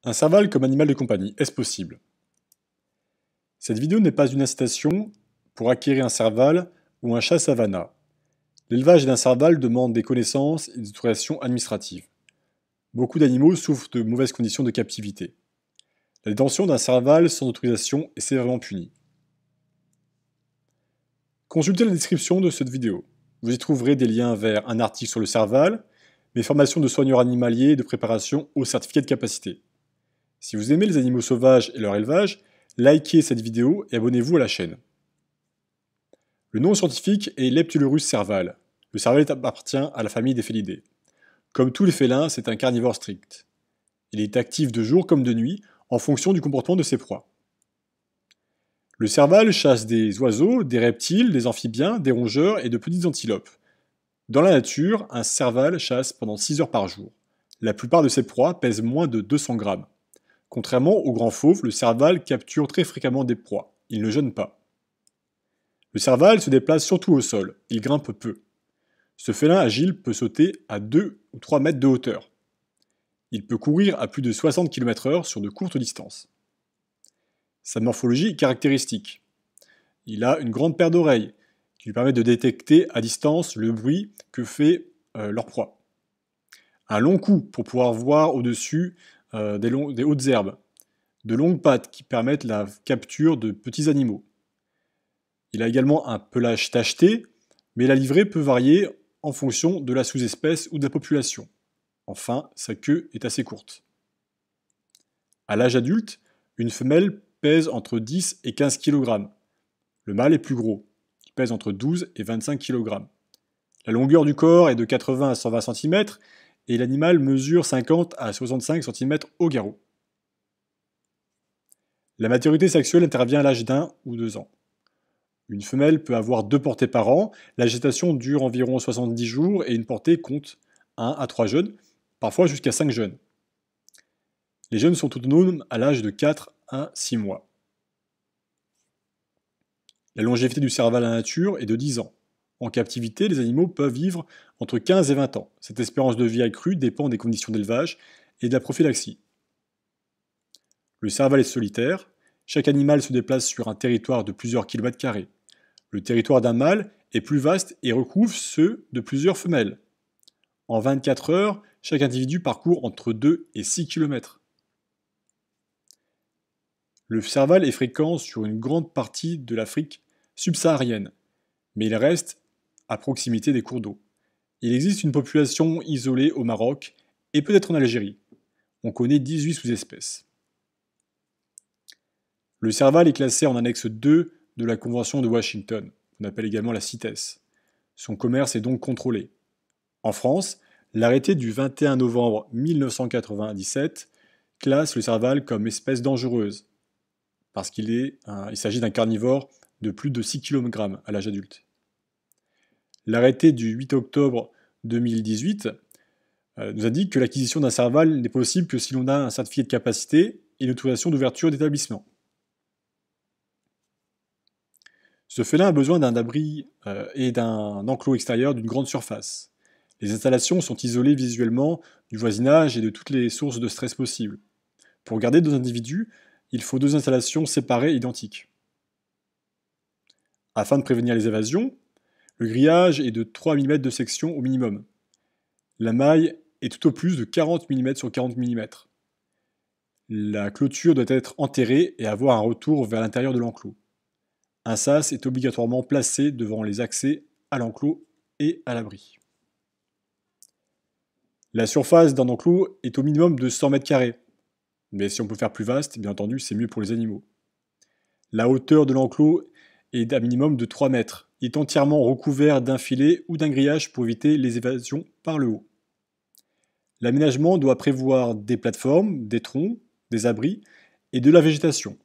Un serval comme animal de compagnie, est-ce possible? Cette vidéo n'est pas une incitation pour acquérir un serval ou un chat savana. L'élevage d'un serval demande des connaissances et des autorisations administratives. Beaucoup d'animaux souffrent de mauvaises conditions de captivité. La détention d'un serval sans autorisation est sévèrement punie. Consultez la description de cette vidéo. Vous y trouverez des liens vers un article sur le serval, mes formations de soigneur animalier et de préparation au certificat de capacité. Si vous aimez les animaux sauvages et leur élevage, likez cette vidéo et abonnez-vous à la chaîne. Le nom scientifique est Leptulurus serval. Le serval appartient à la famille des félidés. Comme tous les félins, c'est un carnivore strict. Il est actif de jour comme de nuit, en fonction du comportement de ses proies. Le serval chasse des oiseaux, des reptiles, des amphibiens, des rongeurs et de petites antilopes. Dans la nature, un serval chasse pendant 6 heures par jour. La plupart de ses proies pèsent moins de 200 grammes. Contrairement au grand fauve, le serval capture très fréquemment des proies. Il ne jeûne pas. Le serval se déplace surtout au sol. Il grimpe peu. Ce félin agile peut sauter à 2 ou 3 mètres de hauteur. Il peut courir à plus de 60 km/h sur de courtes distances. Sa morphologie est caractéristique. Il a une grande paire d'oreilles qui lui permet de détecter à distance le bruit que fait leur proie. Un long cou pour pouvoir voir au-dessus des hautes herbes. De longues pattes qui permettent la capture de petits animaux. Il a également un pelage tacheté, mais la livrée peut varier en fonction de la sous-espèce ou de la population. Enfin, sa queue est assez courte. À l'âge adulte, une femelle pèse entre 10 et 15 kg. Le mâle est plus gros, qui pèse entre 12 et 25 kg. La longueur du corps est de 80 à 120 cm et l'animal mesure 50 à 65 cm au garrot. La maturité sexuelle intervient à l'âge d'1 ou 2 ans. Une femelle peut avoir 2 portées par an, la gestation dure environ 70 jours et une portée compte 1 à 3 jeunes, parfois jusqu'à 5 jeunes. Les jeunes sont autonomes à l'âge de 4 à 6 mois. La longévité du serval à la nature est de 10 ans. En captivité, les animaux peuvent vivre entre 15 et 20 ans. Cette espérance de vie accrue dépend des conditions d'élevage et de la prophylaxie. Le serval est solitaire. Chaque animal se déplace sur un territoire de plusieurs kilomètres carrés. Le territoire d'un mâle est plus vaste et recouvre ceux de plusieurs femelles. En 24 heures, chaque individu parcourt entre 2 et 6 km. Le serval est fréquent sur une grande partie de l'Afrique subsaharienne, mais il reste à proximité des cours d'eau. Il existe une population isolée au Maroc et peut-être en Algérie. On connaît 18 sous-espèces. Le serval est classé en annexe 2 de la Convention de Washington, qu'on appelle également la CITES. Son commerce est donc contrôlé. En France, l'arrêté du 21 novembre 1997 classe le serval comme espèce dangereuse, parce qu'il s'agit d'un carnivore de plus de 6 kg à l'âge adulte. L'arrêté du 8 octobre 2018 nous indique que l'acquisition d'un serval n'est possible que si l'on a un certificat de capacité et une autorisation d'ouverture d'établissement. Ce félin a besoin d'un abri et d'un enclos extérieur d'une grande surface. Les installations sont isolées visuellement du voisinage et de toutes les sources de stress possibles. Pour garder 2 individus, il faut 2 installations séparées identiques. Afin de prévenir les évasions, le grillage est de 3 mm de section au minimum. La maille est tout au plus de 40 mm sur 40 mm. La clôture doit être enterrée et avoir un retour vers l'intérieur de l'enclos. Un sas est obligatoirement placé devant les accès à l'enclos et à l'abri. La surface d'un enclos est au minimum de 100 m², mais si on peut faire plus vaste, bien entendu, c'est mieux pour les animaux. La hauteur de l'enclos est d'un minimum de 3 mètres. Il est entièrement recouvert d'un filet ou d'un grillage pour éviter les évasions par le haut. L'aménagement doit prévoir des plateformes, des troncs, des abris et de la végétation.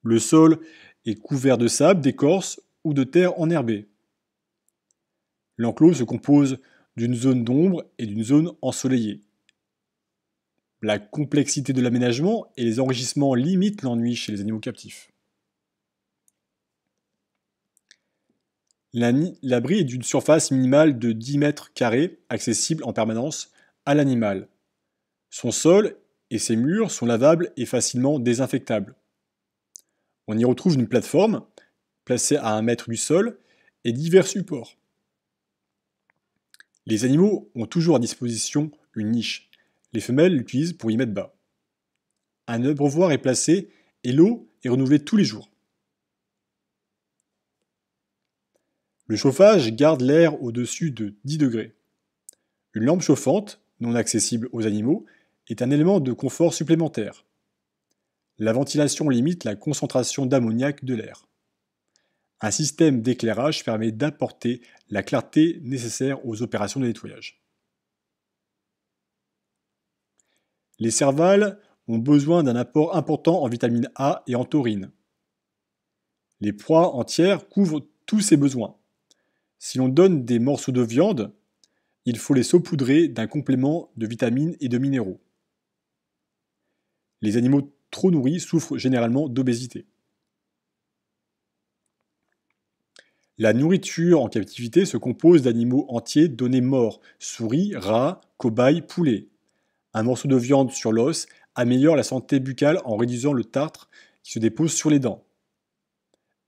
Le sol est couvert de sable, d'écorce ou de terre enherbée. L'enclos se compose d'une zone d'ombre et d'une zone ensoleillée. La complexité de l'aménagement et les enrichissements limitent l'ennui chez les animaux captifs. L'abri est d'une surface minimale de 10 m², accessible en permanence à l'animal. Son sol et ces murs sont lavables et facilement désinfectables. On y retrouve une plateforme, placée à 1 mètre du sol, et divers supports. Les animaux ont toujours à disposition une niche. Les femelles l'utilisent pour y mettre bas. Un abreuvoir est placé et l'eau est renouvelée tous les jours. Le chauffage garde l'air au-dessus de 10 degrés. Une lampe chauffante, non accessible aux animaux, est un élément de confort supplémentaire. La ventilation limite la concentration d'ammoniac de l'air. Un système d'éclairage permet d'apporter la clarté nécessaire aux opérations de nettoyage. Les cervales ont besoin d'un apport important en vitamine A et en taurine. Les proies entières couvrent tous ces besoins. Si l'on donne des morceaux de viande, il faut les saupoudrer d'un complément de vitamines et de minéraux. Les animaux trop nourris souffrent généralement d'obésité. La nourriture en captivité se compose d'animaux entiers donnés morts, souris, rats, cobayes, poulets. Un morceau de viande sur l'os améliore la santé buccale en réduisant le tartre qui se dépose sur les dents.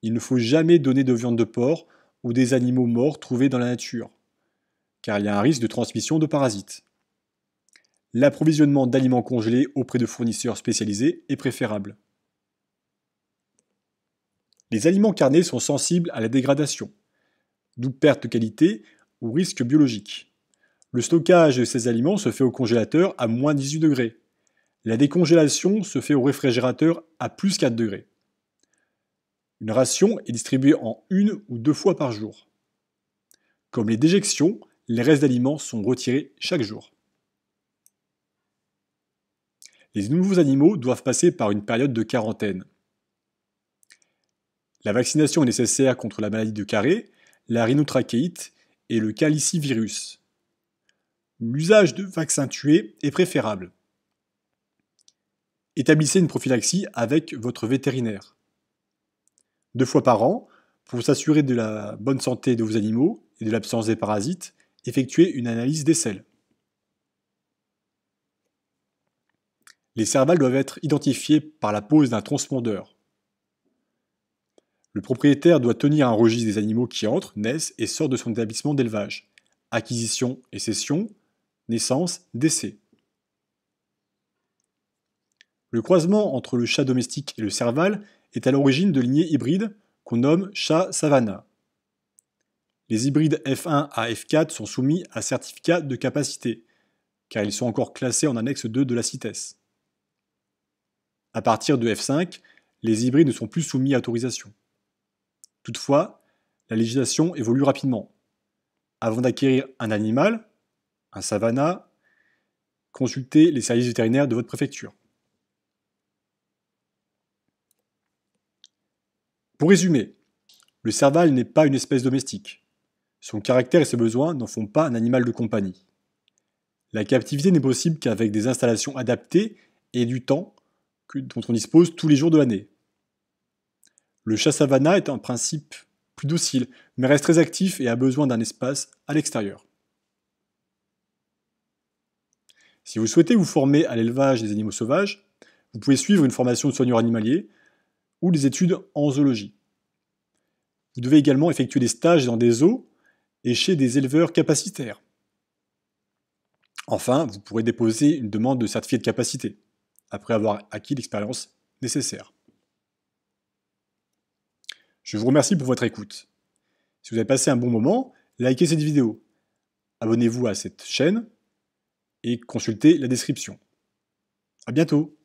Il ne faut jamais donner de viande de porc ou des animaux morts trouvés dans la nature, car il y a un risque de transmission de parasites. L'approvisionnement d'aliments congelés auprès de fournisseurs spécialisés est préférable. Les aliments carnés sont sensibles à la dégradation, d'où perte de qualité ou risque biologique. Le stockage de ces aliments se fait au congélateur à moins 18 degrés. La décongélation se fait au réfrigérateur à plus 4 degrés. Une ration est distribuée en 1 ou 2 fois par jour. Comme les déjections, les restes d'aliments sont retirés chaque jour. Les nouveaux animaux doivent passer par une période de quarantaine. La vaccination est nécessaire contre la maladie de Carré, la rhinotrachéite et le calicivirus. L'usage de vaccins tués est préférable. Établissez une prophylaxie avec votre vétérinaire. 2 fois par an, pour s'assurer de la bonne santé de vos animaux et de l'absence des parasites, effectuez une analyse des selles. Les cervales doivent être identifiées par la pose d'un transpondeur. Le propriétaire doit tenir un registre des animaux qui entrent, naissent et sortent de son établissement d'élevage. Acquisition et cession, naissance, décès. Le croisement entre le chat domestique et le serval est à l'origine de lignées hybrides qu'on nomme chat savannah. Les hybrides F1 à F4 sont soumis à certificat de capacité, car ils sont encore classés en annexe 2 de la CITES. À partir de F5, les hybrides ne sont plus soumis à autorisation. Toutefois, la législation évolue rapidement. Avant d'acquérir un animal, un savannah, consultez les services vétérinaires de votre préfecture. Pour résumer, le serval n'est pas une espèce domestique. Son caractère et ses besoins n'en font pas un animal de compagnie. La captivité n'est possible qu'avec des installations adaptées et du temps dont on dispose tous les jours de l'année. Le chat savannah est en principe plus docile, mais reste très actif et a besoin d'un espace à l'extérieur. Si vous souhaitez vous former à l'élevage des animaux sauvages, vous pouvez suivre une formation de soigneur animalier ou des études en zoologie. Vous devez également effectuer des stages dans des zoos et chez des éleveurs capacitaires. Enfin, vous pourrez déposer une demande de certificat de capacité, après avoir acquis l'expérience nécessaire. Je vous remercie pour votre écoute. Si vous avez passé un bon moment, likez cette vidéo, abonnez-vous à cette chaîne et consultez la description. À bientôt!